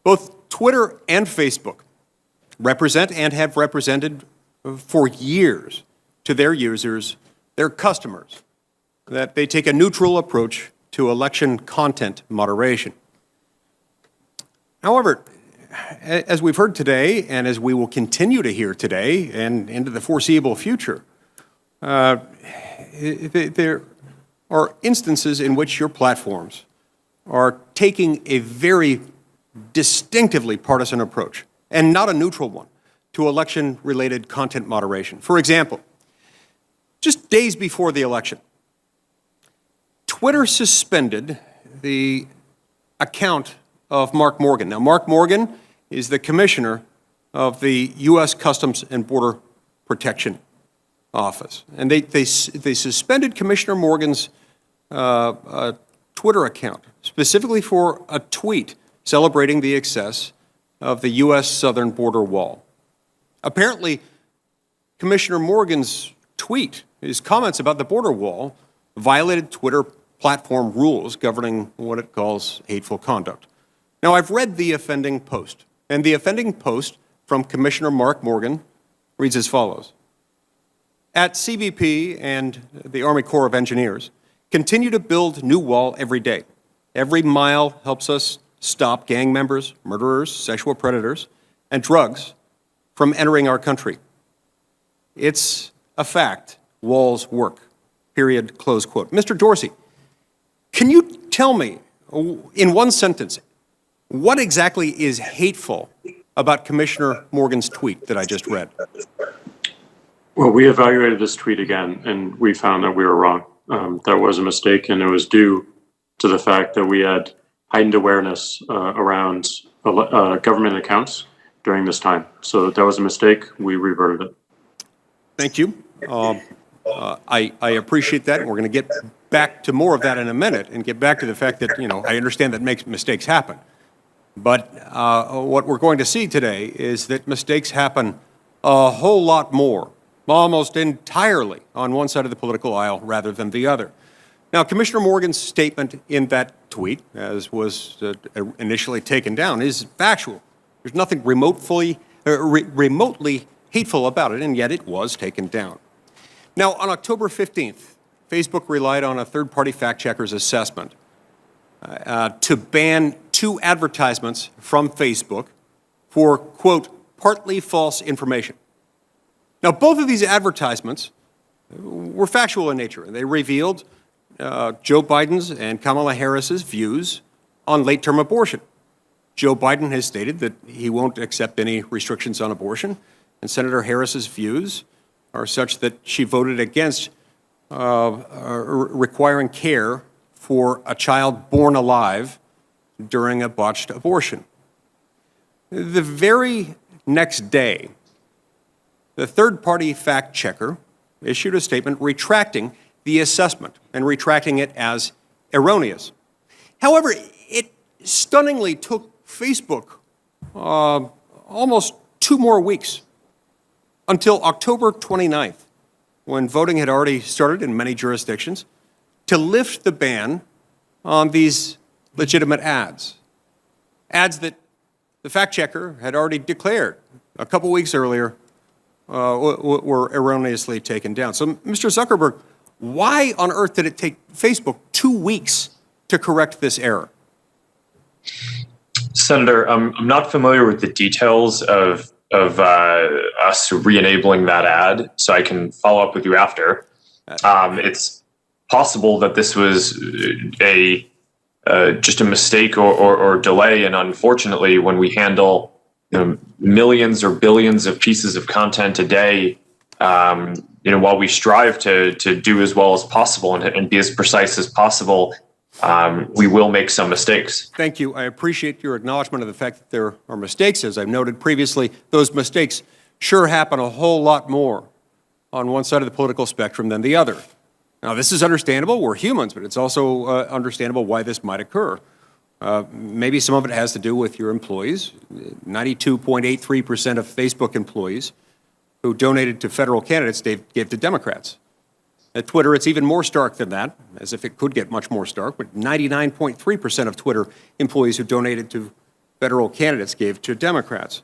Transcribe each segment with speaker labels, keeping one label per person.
Speaker 1: Both Twitter and Facebook represent and have represented for years to their users, their customers, that they take a neutral approach to election content moderation. However, as we've heard today, and as we will continue to hear today and into the foreseeable future, there are instances in which your platforms are taking a very distinctively partisan approach, and not a neutral one, to election-related content moderation. For example, just days before the election, Twitter suspended the account of Mark Morgan. Now, Mark Morgan is the commissioner of the U.S. Customs and Border Protection Office. And they suspended Commissioner Morgan's Twitter account, specifically for a tweet celebrating the success of the U.S. southern border wall. Apparently, Commissioner Morgan's tweet, his comments about the border wall, violated Twitter platform rules governing what it calls hateful conduct. Now, I've read the offending post, and the offending post from Commissioner Mark Morgan reads as follows. At CBP and the Army Corps of Engineers, continue to build new wall every day. Every mile helps us stop gang members, murderers, sexual predators, and drugs from entering our country. It's a fact. Walls work. Period. Close quote. Mr. Dorsey, can you tell me, in one sentence, what exactly is hateful about Commissioner Morgan's tweet that I just read?
Speaker 2: Well, we evaluated this tweet again, and we found that we were wrong. That was a mistake, and it was due to the fact that we had heightened awareness around government accounts during this time. So that was a mistake. We reverted it.
Speaker 1: Thank you. I appreciate that. We're going to get back to more of that in a minute and get back to the fact that, I understand that mistakes happen. But what we're going to see today is that mistakes happen a whole lot more, almost entirely on one side of the political aisle rather than the other. Now, Commissioner Morgan's statement in that tweet, as was initially taken down, is factual. There's nothing remotely hateful about it, and yet it was taken down. Now, on October 15th, Facebook relied on a third-party fact-checker's assessment to ban 2 advertisements from Facebook for, quote, partly false information. Now, both of these advertisements were factual in nature, and they revealed Joe Biden's and Kamala Harris's views on late-term abortion. Joe Biden has stated that he won't accept any restrictions on abortion, and Senator Harris's views are such that she voted against requiring care for a child born alive during a botched abortion. The very next day, the third-party fact-checker issued a statement retracting the assessment and retracting it as erroneous. However, it stunningly took Facebook almost 2 more weeks until October 29th, when voting had already started in many jurisdictions, to lift the ban on these legitimate ads that the fact-checker had already declared a couple weeks earlier were erroneously taken down. So, Mr. Zuckerberg, why on earth did it take Facebook 2 weeks to correct this error?
Speaker 3: Senator, I'm not familiar with the details of us re-enabling that ad, so I can follow up with you after. It's possible that this was just a mistake or delay, and unfortunately, when we handle millions or billions of pieces of content a day, while we strive to do as well as possible and be as precise as possible, we will make some mistakes.
Speaker 1: Thank you. I appreciate your acknowledgement of the fact that there are mistakes. As I've noted previously, those mistakes sure happen a whole lot more on one side of the political spectrum than the other. Now, this is understandable. We're humans, but it's also understandable why this might occur. Maybe some of it has to do with your employees. 92.83% of Facebook employees who donated to federal candidates gave to Democrats. At Twitter, it's even more stark than that, as if it could get much more stark, but 99.3% of Twitter employees who donated to federal candidates gave to Democrats.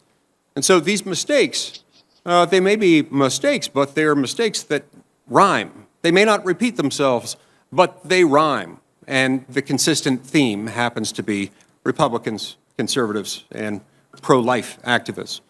Speaker 1: And so these mistakes, they may be mistakes, but they're mistakes that rhyme. They may not repeat themselves, but they rhyme. And the consistent theme happens to be Republicans, conservatives, and pro-life activists.